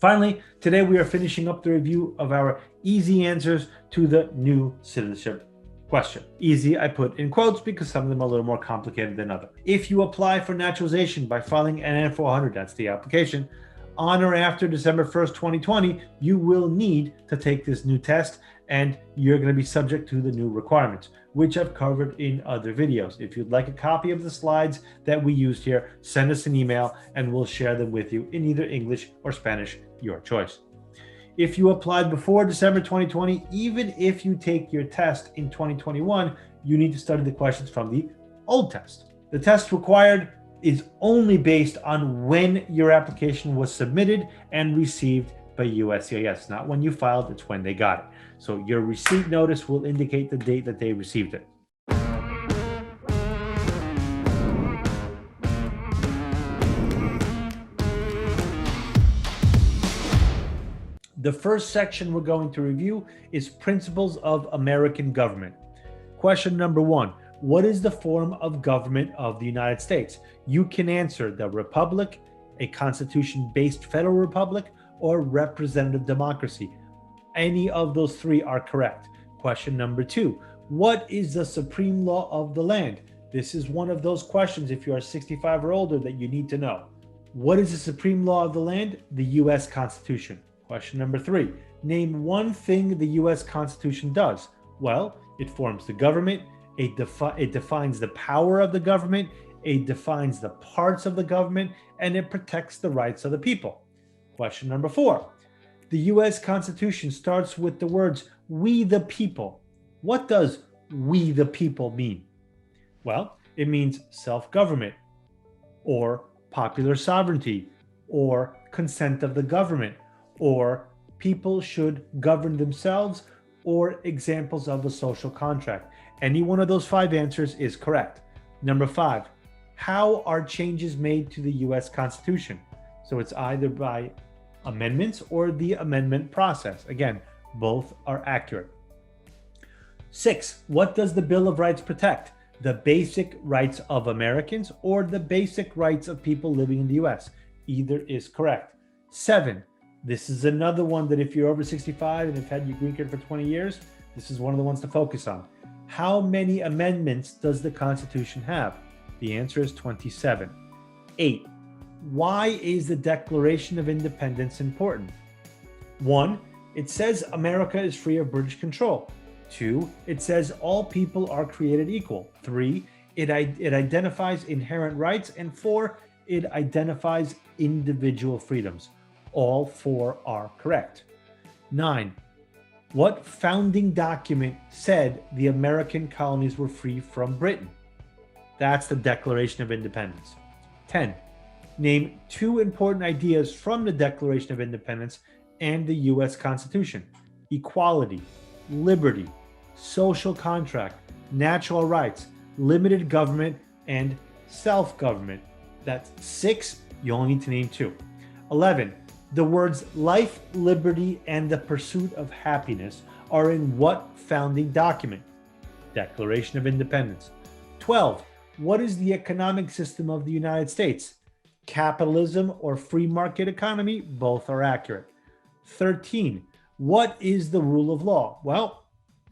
Finally, today we are finishing up the review of our easy answers to the new citizenship question. Easy, I put in quotes because some of them are a little more complicated than others. If you apply for naturalization by filing an N-400, that's the application, on or after December 1st, 2020, you will need to take this new test and you're going to be subject to the new requirements, which I've covered in other videos. If you'd like a copy of the slides that we used here, send us an email and we'll share them with you in either English or Spanish, your choice. If you applied before December 2020, even if you take your test in 2021, you need to study the questions from the old test. The test required is only based on when your application was submitted and received by USCIS, not when you filed, it's when they got it. So your receipt notice will indicate the date that they received it. The first section we're going to review is Principles of American Government. Question number 1. What is the form of government of the United States? You can answer the Republic, a constitution-based federal republic, or representative democracy. Any of those three are correct. Question number 2. What is the supreme law of the land? This is one of those questions, if you are 65 or older, that you need to know. What is the supreme law of the land? The U.S. Constitution. Question number 3. Name one thing the U.S. Constitution does. Well, it forms the government, it defines the power of the government, it defines the parts of the government, and it protects the rights of the people. Question number 4. The U.S. Constitution starts with the words, "We the people." What does "we the people" mean? Well, it means self-government, or popular sovereignty, or consent of the government, or people should govern themselves, or examples of a social contract. Any one of those 5 answers is correct. Number 5, how are changes made to the U.S. Constitution? So it's either by amendments or the amendment process. Again, both are accurate. 6, what does the Bill of Rights protect? The basic rights of Americans or the basic rights of people living in the U.S.? Either is correct. 7, this is another one that if you're over 65 and have had your green card for 20 years, this is one of the ones to focus on. How many amendments does the Constitution have? The answer is 27. 8, why is the Declaration of Independence important? 1, it says America is free of British control. 2, it says all people are created equal. 3, it identifies inherent rights. And 4, it identifies individual freedoms. All 4 are correct. 9, what founding document said the American colonies were free from Britain? That's the Declaration of Independence. 10, name 2 important ideas from the Declaration of Independence and the U.S. Constitution: equality, liberty, social contract, natural rights, limited government, and self-government. That's 6. You only need to name 2. 11, the words life, liberty, and the pursuit of happiness are in what founding document? Declaration of Independence. 12, what is the economic system of the United States? Capitalism or free market economy? Both are accurate. 13, what is the rule of law? Well,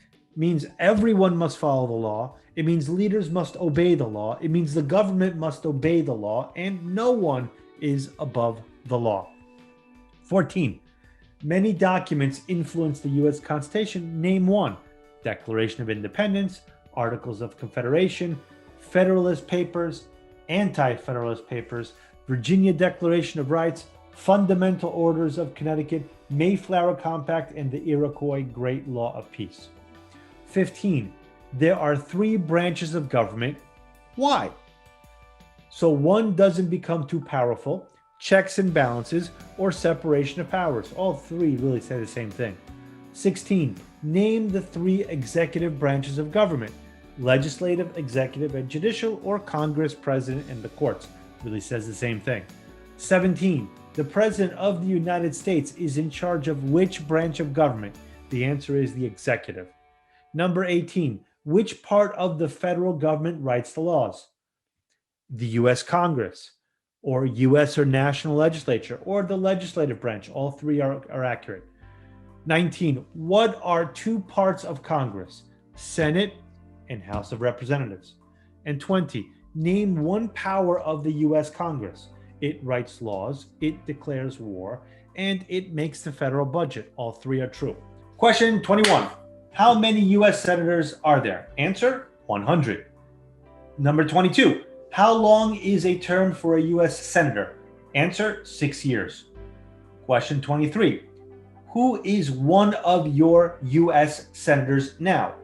it means everyone must follow the law. It means leaders must obey the law. It means the government must obey the law, and no one is above the law. 14, many documents influence the U.S. Constitution. Name one: Declaration of Independence, Articles of Confederation, Federalist Papers, Anti-Federalist Papers, Virginia Declaration of Rights, Fundamental Orders of Connecticut, Mayflower Compact, and the Iroquois Great Law of Peace. 15, there are 3 branches of government. Why? So one doesn't become too powerful, checks and balances, or separation of powers. All 3 really say the same thing. 16, name the 3 executive branches of government: legislative, executive, and judicial, or Congress, president, and the courts. Really says the same thing. 17, the president of the United States is in charge of which branch of government? The answer is the executive. Number 18, which part of the federal government writes the laws? The U.S. Congress. or US or national legislature, or the legislative branch. All three are accurate. 19. What are two parts of Congress? Senate and House of Representatives. And 20. Name one power of the US Congress. It writes laws, it declares war, and it makes the federal budget. All three are true. Question 21. How many US senators are there? Answer, 100. Number 22. How long is a term for a US senator? Answer, 6 years. Question 23. Who is one of your US senators now?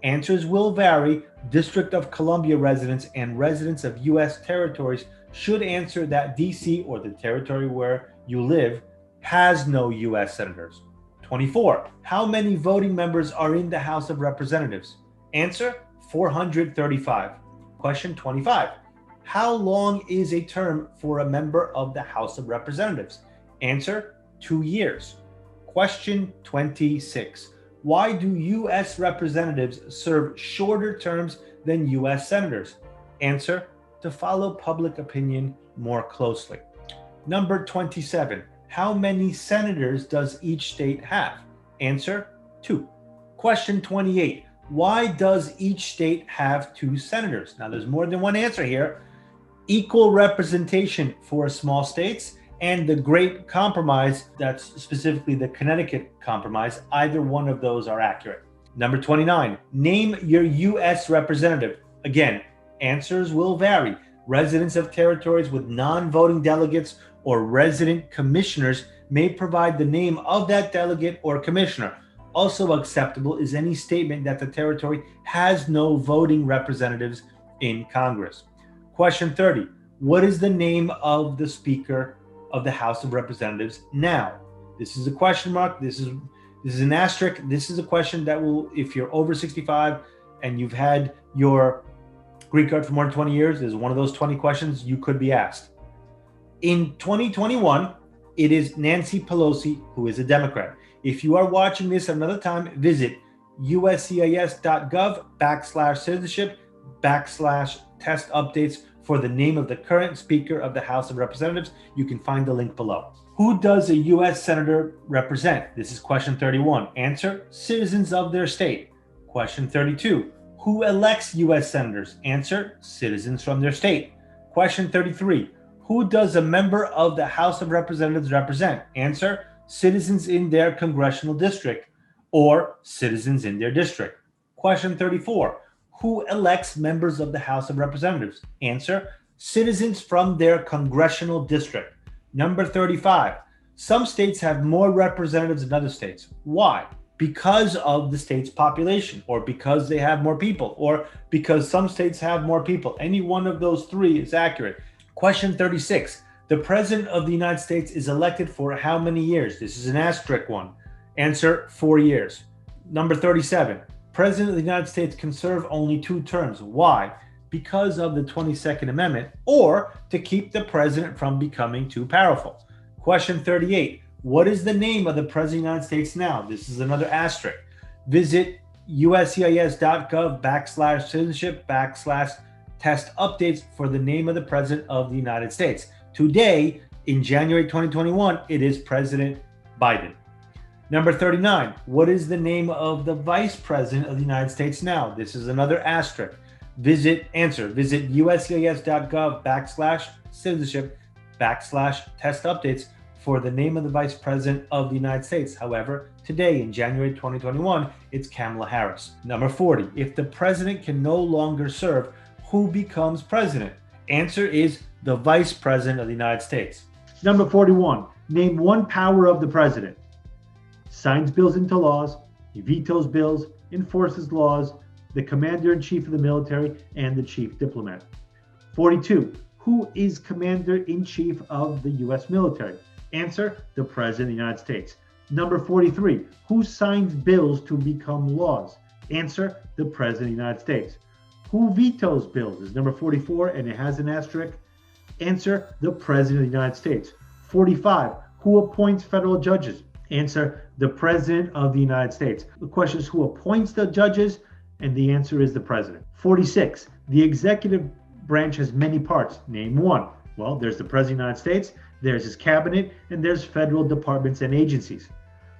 Answers will vary. District of Columbia residents and residents of US territories should answer that DC, or the territory where you live, has no US senators. 24. How many voting members are in the House of Representatives? Answer, 435. Question 25. How long is a term for a member of the House of Representatives? Answer, 2 years. Question 26. Why do U.S. representatives serve shorter terms than U.S. senators? Answer, to follow public opinion more closely. Number 27. How many senators does each state have? Answer, 2. Question 28. Why does each state have 2 senators? Now, there's more than one answer here. Equal representation for small states and the Great Compromise, that's specifically the Connecticut Compromise. Either one of those are accurate. Number 29, name your U.S. representative. Again, answers will vary. Residents of territories with non-voting delegates or resident commissioners may provide the name of that delegate or commissioner. Also acceptable is any statement that the territory has no voting representatives in Congress. Question 30, what is the name of the Speaker of the House of Representatives now? This is a question mark. This is an asterisk. This is a question that will, if you're over 65 and you've had your green card for more than 20 years, is one of those 20 questions you could be asked. In 2021, it is Nancy Pelosi, who is a Democrat. If you are watching this at another time, visit USCIS.gov/citizenship/test updates for the name of the current Speaker of the House of Representatives. You can find the link below. Who does a U.S. Senator represent? This is question 31. Answer, citizens of their state. Question 32. Who elects U.S. Senators? Answer, citizens from their state. Question 33. Who does a member of the House of Representatives represent? Answer, citizens in their congressional district or citizens in their district. Question 34. Who elects members of the House of Representatives? Answer, citizens from their congressional district. Number 35. Some states have more representatives than other states. Why? Because of the state's population, or because they have more people, or because some states have more people. Any one of those three is accurate. Question 36. The President of the United States is elected for how many years? This is an asterisk one. Answer, 4 years. Number 37. President of the United States can serve only 2 terms. Why? Because of the 22nd Amendment, or to keep the president from becoming too powerful. Question 38. What is the name of the President of the United States now? This is another asterisk. Visit USCIS.gov/citizenship/test updates for the name of the President of the United States. Today, in January 2021, it is President Biden. Number 39, what is the name of the Vice President of the United States now? This is another asterisk. Visit USCIS.gov/citizenship/test updates for the name of the Vice President of the United States. However, today in January 2021, it's Kamala Harris. Number 40, if the president can no longer serve, who becomes president? Answer is the Vice President of the United States. Number 41, name one power of the president. Signs bills into laws, he vetoes bills, enforces laws, the commander-in-chief of the military, and the chief diplomat. 42, who is commander-in-chief of the U.S. military? Answer, the President of the United States. Number 43, who signs bills to become laws? Answer, the President of the United States. Who vetoes bills is number 44, and it has an asterisk. Answer, the President of the United States. 45, who appoints federal judges? Answer, the President of the United States. The question is who appoints the judges, and the answer is the President. 46, the executive branch has many parts. Name one. Well, there's the President of the United States, there's his cabinet, and there's federal departments and agencies.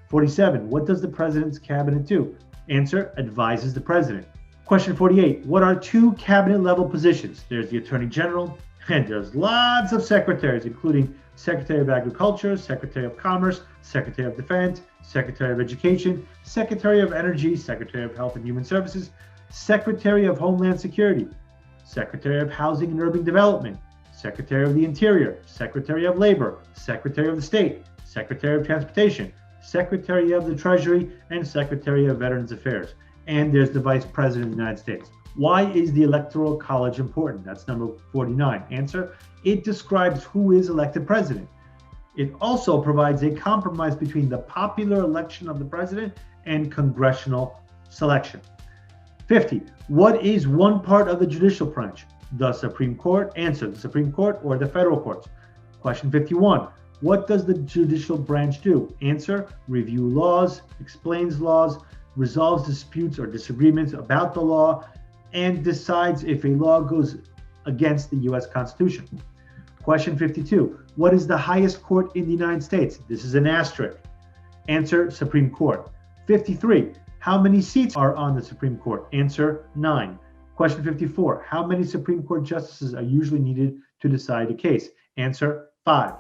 47. What does the President's cabinet do? Answer, advises the President. Question 48. What are two cabinet level positions? There's the Attorney General, and there's lots of secretaries, including Secretary of Agriculture, Secretary of Commerce, Secretary of Defense, Secretary of Education, Secretary of Energy, Secretary of Health and Human Services, Secretary of Homeland Security, Secretary of Housing and Urban Development, Secretary of the Interior, Secretary of Labor, Secretary of the State, Secretary of Transportation, Secretary of the Treasury, and Secretary of Veterans Affairs. And there's the Vice President of the United States. Why is the Electoral College important? That's number 49. Answer, it describes who is elected president. It also provides a compromise between the popular election of the president and congressional selection. 50. What is one part of the judicial branch? The Supreme Court. Answer, the Supreme Court or the federal courts. Question 51. What does the judicial branch do? Answer, review laws, explains laws, resolves disputes or disagreements about the law, and decides if a law goes against the U.S. Constitution. Question 52. What is the highest court in the United States? This is an asterisk. Answer, Supreme Court. 53. How many seats are on the Supreme Court? Answer, 9. Question 54. How many Supreme Court justices are usually needed to decide a case? Answer, 5.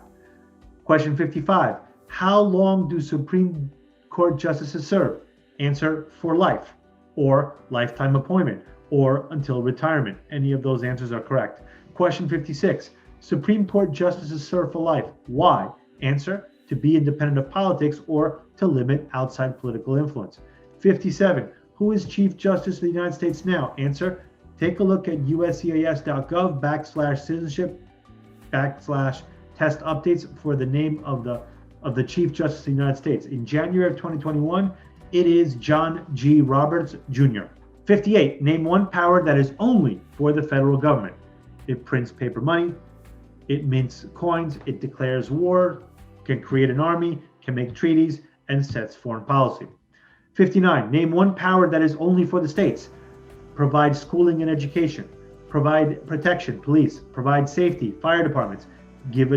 Question 55. How long do Supreme Court justices serve? Answer, for life, or lifetime appointment, or until retirement. Any of those answers are correct. Question 56. Supreme Court justices serve for life. Why? Answer, to be independent of politics or to limit outside political influence. 57. Who is Chief Justice of the United States now? Answer, take a look at uscis.gov/citizenship/test updates for the name of the Chief Justice of the United States. In January of 2021, it is John G. Roberts, Jr. 58. Name one power that is only for the federal government. It prints paper money, it mints coins, it declares war, can create an army, can make treaties, and sets foreign policy. 59. Name one power that is only for the states. Provide schooling and education, provide protection, police, provide safety, fire departments, give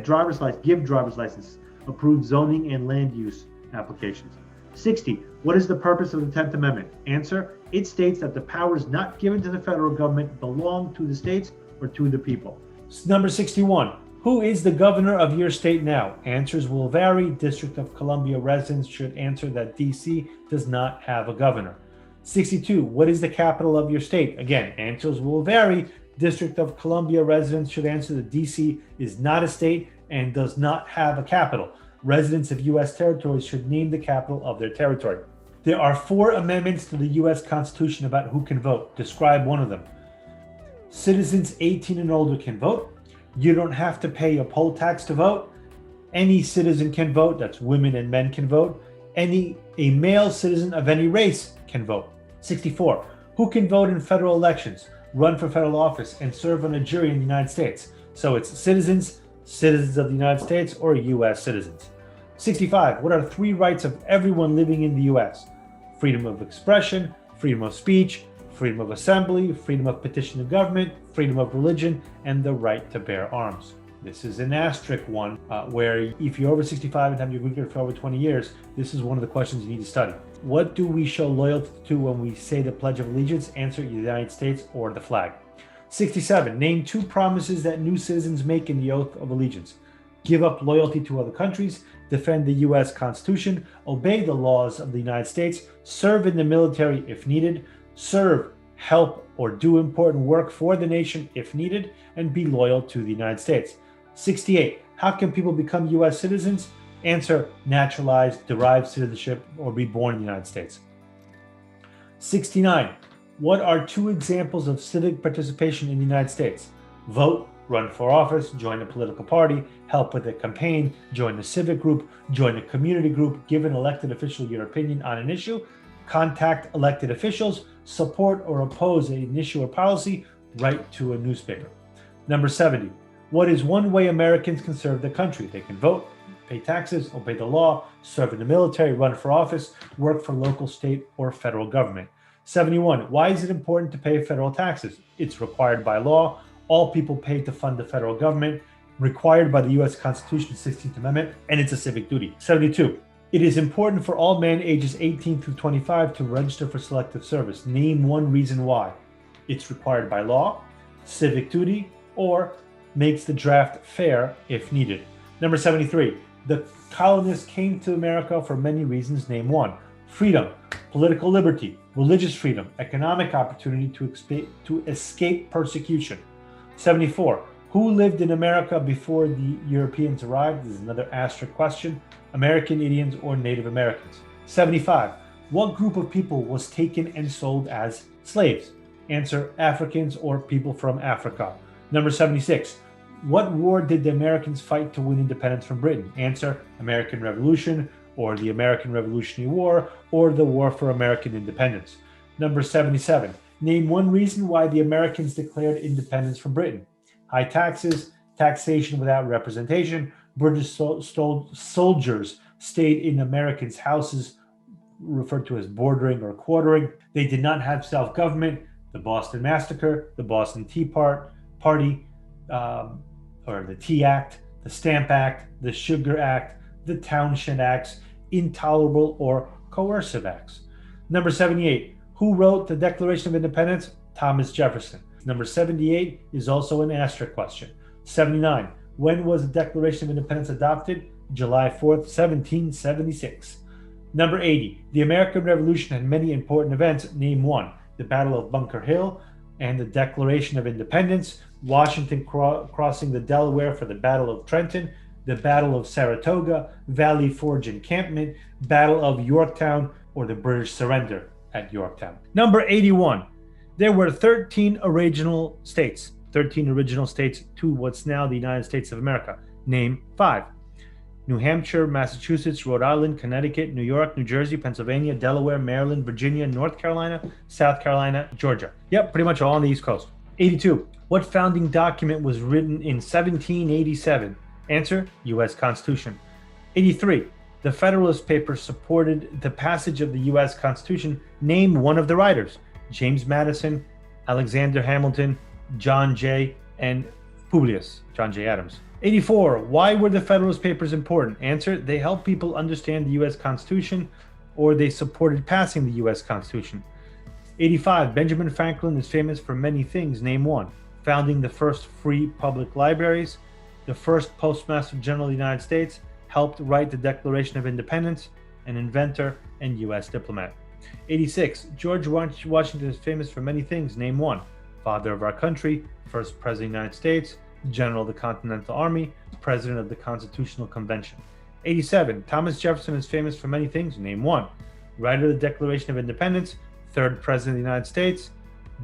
driver's license, approve zoning and land use applications. 60. What is the purpose of the 10th Amendment? Answer, it states that the powers not given to the federal government belong to the states or to the people. Number 61. Who is the governor of your state now? Answers will vary. District of Columbia residents should answer that DC does not have a governor. 62. What is the capital of your state? Again, answers will vary. District of Columbia residents should answer that DC is not a state and does not have a capital. Residents of U.S. territories should name the capital of their territory. There are 4 amendments to the U.S. Constitution about who can vote. Describe one of them. Citizens 18 and older can vote. You don't have to pay a poll tax to vote. Any citizen can vote. That's women and men can vote. A male citizen of any race can vote. 64. Who can vote in federal elections, run for federal office, and serve on a jury in the United States? So it's citizens of the United States, or U.S. citizens. 65. What are 3 rights of everyone living in the U.S.? Freedom of expression, freedom of speech, freedom of assembly, freedom of petition to government, freedom of religion, and the right to bear arms. This is an asterisk one, where if you're over 65 and have your green card for over 20 years, this is one of the questions you need to study. What do we show loyalty to when we say the Pledge of Allegiance? Answer, the United States or the flag. 67. Name 2 promises that new citizens make in the oath of allegiance. Give up loyalty to other countries, defend the U.S. Constitution, obey the laws of the United States, serve in the military if needed, serve, help, or do important work for the nation if needed, and be loyal to the United States. 68. How can people become U.S. citizens? Answer, naturalize, derive citizenship, or be born in the United States. 69. What are 2 examples of civic participation in the United States? Vote, run for office, join a political party, help with a campaign, join a civic group, join a community group, give an elected official your opinion on an issue, contact elected officials, support or oppose an issue or policy, write to a newspaper. Number 70. What is one way Americans can serve the country? They can vote, pay taxes, obey the law, serve in the military, run for office, work for local, state, or federal government. 71. Why is it important to pay federal taxes? It's required by law. all people pay to fund the federal government, required by the U.S. Constitution, 16th Amendment, and it's a civic duty. 72. It is important for all men ages 18 through 25 to register for selective service. Name one reason why. It's required by law, civic duty, or makes the draft fair if needed. Number 73. The colonists came to America for many reasons. Name one. Freedom, political liberty, religious freedom, economic opportunity to escape persecution. 74. Who lived in America before the Europeans arrived? This is another asterisk question. American Indians or Native Americans. 75. What group of people was taken and sold as slaves? Answer, Africans or people from Africa. Number 76. What war did the Americans fight to win independence from Britain? Answer, American Revolution, or the American Revolutionary War, or the War for American Independence. Number 77. Name one reason why the Americans declared independence from Britain. High taxes, taxation without representation, British soldiers stayed in Americans' houses, referred to as bordering or quartering. They did not have self-government. The Boston Massacre, the Boston Tea Party, or the Tea Act, the Stamp Act, the Sugar Act, the Townshend Acts, intolerable or coercive acts. Number 78. Who wrote the Declaration of Independence? Thomas Jefferson. Number 78 is also an asterisk question. 79. When was the Declaration of Independence adopted? July 4th, 1776. Number 80. The American Revolution had many important events. Name one. The Battle of Bunker Hill and the Declaration of Independence, Washington crossing the Delaware for the Battle of Trenton, the Battle of Saratoga, Valley Forge encampment, Battle of Yorktown, or the British surrender at Yorktown. Number 81. There were 13 original states to what's now the United States of America. Name 5. New Hampshire, Massachusetts, Rhode Island, Connecticut, New York, New Jersey, Pennsylvania, Delaware, Maryland, Virginia, North Carolina, South Carolina, Georgia. Yep, pretty much all on the East Coast. 82. What founding document was written in 1787? Answer, U.S. Constitution. 83. The Federalist Papers supported the passage of the U.S. Constitution. Name one of the writers. James Madison, Alexander Hamilton, John Jay, and Publius, John J. Adams. 84. Why were the Federalist Papers important? Answer, they helped people understand the U.S. Constitution, or they supported passing the U.S. Constitution. 85. Benjamin Franklin is famous for many things. Name one. Founding the first free public libraries, the first Postmaster General of the United States, helped write the Declaration of Independence, an inventor and U.S. diplomat. 86. George Washington is famous for many things. Name one. Father of our country, first President of the United States, General of the Continental Army, President of the Constitutional Convention. 87. Thomas Jefferson is famous for many things. Name one. Writer of the Declaration of Independence, third President of the United States,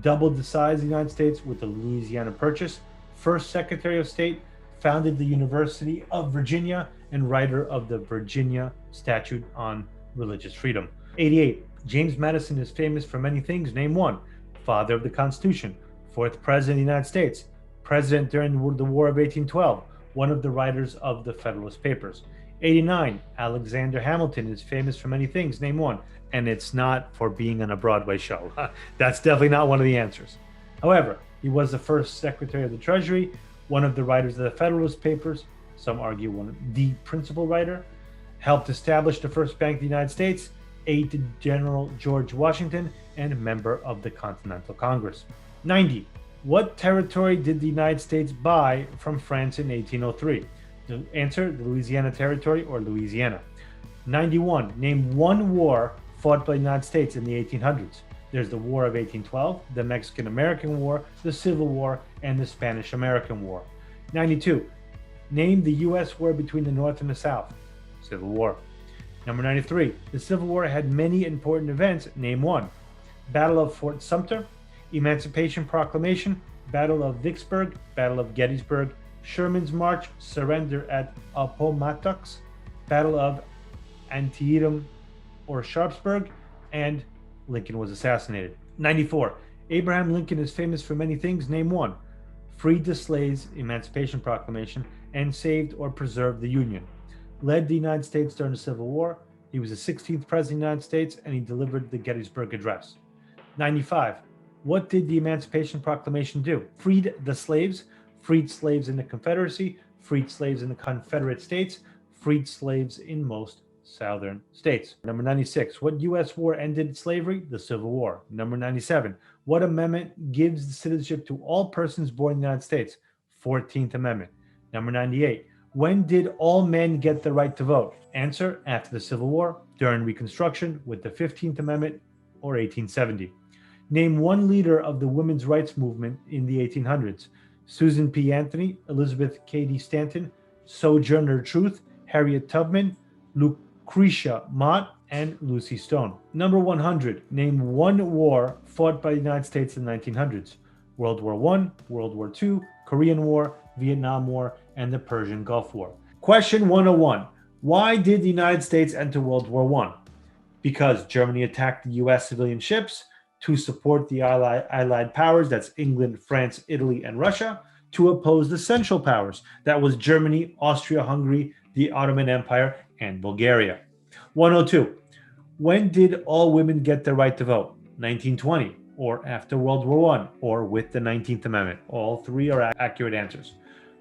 doubled the size of the United States with the Louisiana Purchase, first Secretary of State, founded the University of Virginia, and writer of the Virginia Statute on Religious Freedom. 88. James Madison is famous for many things. Name one. Father of the Constitution, fourth President of the United States, President during the War of 1812, one of the writers of the Federalist Papers. 89. Alexander Hamilton is famous for many things. Name one. And it's not for being on a Broadway show. That's definitely not one of the answers. However, he was the first Secretary of the Treasury, one of the writers of the Federalist Papers, some argue the principal writer, helped establish the first Bank of the United States, aide to General George Washington, and member of the Continental Congress. 90. What territory did the United States buy from France in 1803? The answer, the Louisiana Territory or Louisiana. 91. Name one war fought by the United States in the 1800s. There's the War of 1812, the Mexican-American War, the Civil War, and the Spanish-American War. 92. Name the U.S. war between the North and the South. Civil War. Number 93. The Civil War had many important events. Name one. Battle of Fort Sumter, Emancipation Proclamation, Battle of Vicksburg, Battle of Gettysburg, Sherman's March, surrender at Appomattox, Battle of Antietam or Sharpsburg, and Lincoln was assassinated. 94. Abraham Lincoln is famous for many things. Name one. Freed the slaves, Emancipation Proclamation, and saved or preserved the Union. Led the United States during the Civil War. He was the 16th President of the United States, and he delivered the Gettysburg Address. 95. What did the Emancipation Proclamation do? Freed the slaves, freed slaves in the Confederacy, freed slaves in the Confederate States, freed slaves in most Southern states. Number 96, what U.S. war ended slavery? The Civil War. Number 97, what amendment gives citizenship to all persons born in the United States? 14th Amendment. Number 98, when did all men get the right to vote? Answer, after the Civil War, during Reconstruction, with the 15th Amendment, or 1870. Name one leader of the women's rights movement in the 1800s. Susan P. Anthony, Elizabeth Cady Stanton, Sojourner Truth, Harriet Tubman, Lucretia Mott, and Lucy Stone. Number 100. Name one war fought by the United States in the 1900s. World War I, World War II, Korean War, Vietnam War, and the Persian Gulf War. Question 101. Why did the United States enter World War I? Because Germany attacked the US civilian ships, to support the Allied powers, that's England, France, Italy, and Russia, to oppose the Central Powers, that was Germany, Austria-Hungary, the Ottoman Empire, and Bulgaria. 102. When did all women get the right to vote? 1920, or after World War I, or with the 19th Amendment. All three are accurate answers.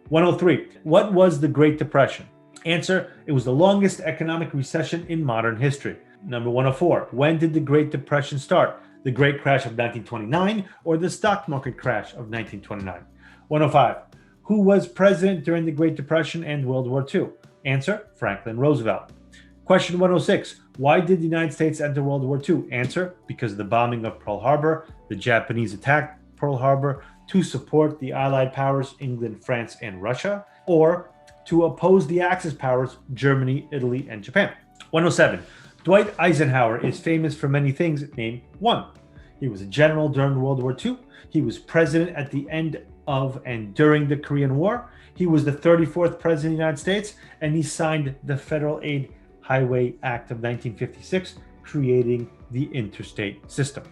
103. What was the Great Depression? Answer, it was the longest economic recession in modern history. Number 104. When did the Great Depression start? The Great Crash of 1929 or the stock market crash of 1929? 105. Who was president during the Great Depression and World War II? Answer, Franklin Roosevelt. Question 106. Why did the United States enter World War II? Answer, because of the bombing of Pearl Harbor. The Japanese attacked Pearl Harbor to support the Allied powers, England, France, and Russia, or to oppose the Axis powers, Germany, Italy, and Japan. 107. Dwight Eisenhower is famous for many things. Name one. He was a general during World War II. He was president at the end of and during the Korean War. He was the 34th president of the United States, and he signed the Federal Aid Highway Act of 1956, creating the interstate system.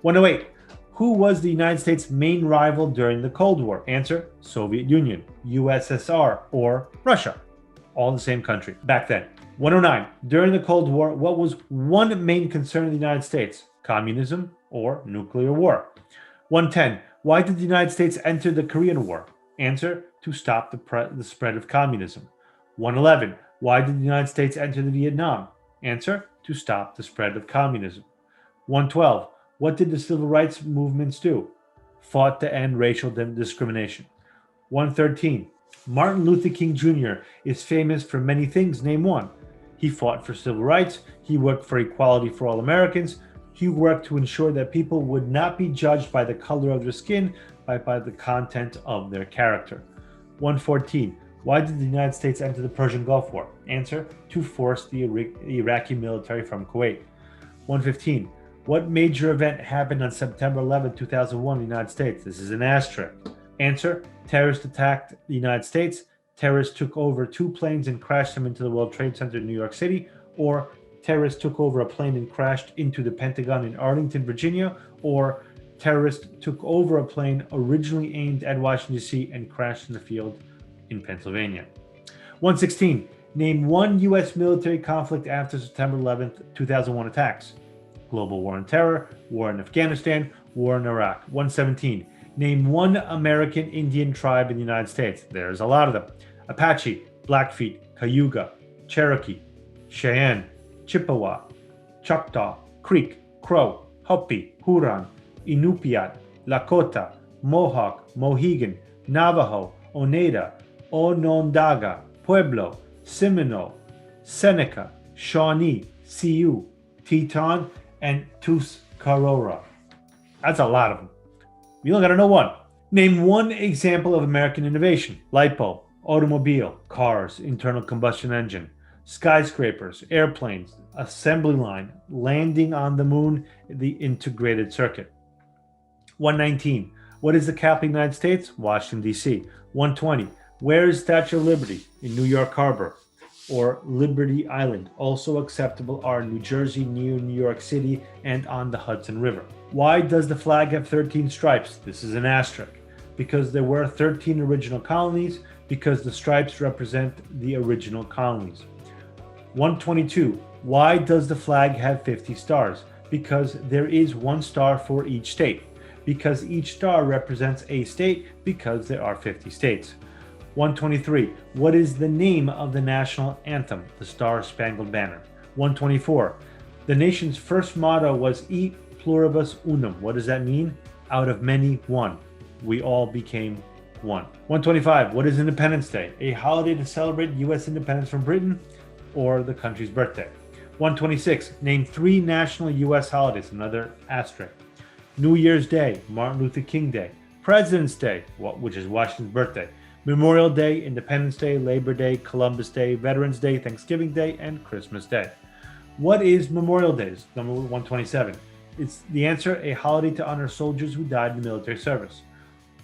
108. Who was the United States' main rival during the Cold War? Answer, Soviet Union, USSR, or Russia. All the same country back then. 109. During the Cold War, what was one main concern of the United States? Communism or nuclear war? 110. Why did the United States enter the Korean War? Answer, to stop the spread of communism. 111. Why did the United States enter the Vietnam? Answer, to stop the spread of communism. 112. What did the civil rights movements do? Fought to end racial discrimination. 113. Martin Luther King Jr. is famous for many things. Name one. He fought for civil rights. He worked for equality for all Americans. He worked to ensure that people would not be judged by the color of their skin, but by the content of their character. 114. Why did the United States enter the Persian Gulf War? Answer, to force the Iraqi military from Kuwait. 115. What major event happened on September 11, 2001 in the United States? This is an asterisk. Answer, terrorists attacked the United States. Terrorists took over two planes and crashed them into the World Trade Center in New York City, or terrorists took over a plane and crashed into the Pentagon in Arlington, Virginia, or terrorists took over a plane originally aimed at Washington, D.C. and crashed in the field in Pennsylvania. 116. Name one U.S. military conflict after September 11th, 2001 attacks. Global war on terror, war in Afghanistan, war in Iraq. 117. Name one American Indian tribe in the United States. There's a lot of them. Apache, Blackfeet, Cayuga, Cherokee, Cheyenne, Chippewa, Choctaw, Creek, Crow, Hopi, Huron, Inupiat, Lakota, Mohawk, Mohegan, Navajo, Oneida, Onondaga, Pueblo, Seminole, Seneca, Shawnee, Sioux, Teton, and Tuscarora. That's a lot of them. You only got to know one. Name one example of American innovation. Light bulb, automobile, cars, internal combustion engine, skyscrapers, airplanes, assembly line, landing on the moon, the integrated circuit. 119. What is the capital of the United States? Washington, D.C. 120. Where is Statue of Liberty? In New York Harbor or Liberty Island. Also acceptable are New Jersey, near New York City, and on the Hudson River. Why does the flag have 13 stripes? This is an asterisk. Because there were 13 original colonies, because the stripes represent the original colonies. 122. Why does the flag have 50 stars? Because there is one star for each state. because each star represents a state because there are 50 states. 123. What is the name of the national anthem, the Star-Spangled Banner? 124. The nation's first motto was E pluribus unum. What does that mean? Out of many, one. We all became one. 125. What is Independence Day? A holiday to celebrate U.S. independence from Britain or the country's birthday. 126. Name 3 national U.S. holidays. Another asterisk. New Year's Day, Martin Luther King Day, President's Day, which is Washington's birthday, Memorial Day, Independence Day, Labor Day, Columbus Day, Veterans Day, Thanksgiving Day, and Christmas Day. What is Memorial Day? Number 127. It's the answer, a holiday to honor soldiers who died in the military service.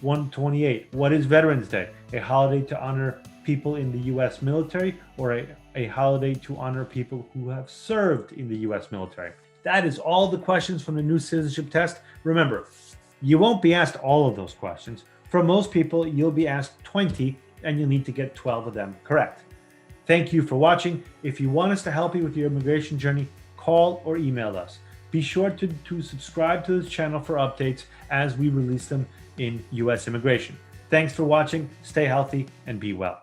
128. What is Veterans Day? A holiday to honor people in the U.S. military or a holiday to honor people who have served in the U.S. military. That is all the questions from the new citizenship test. Remember, you won't be asked all of those questions. For most people, you'll be asked 20 and you'll need to get 12 of them correct. Thank you for watching. If you want us to help you with your immigration journey, call or email us. Be sure to subscribe to this channel for updates as we release them in U.S. immigration. Thanks for watching. Stay healthy and be well.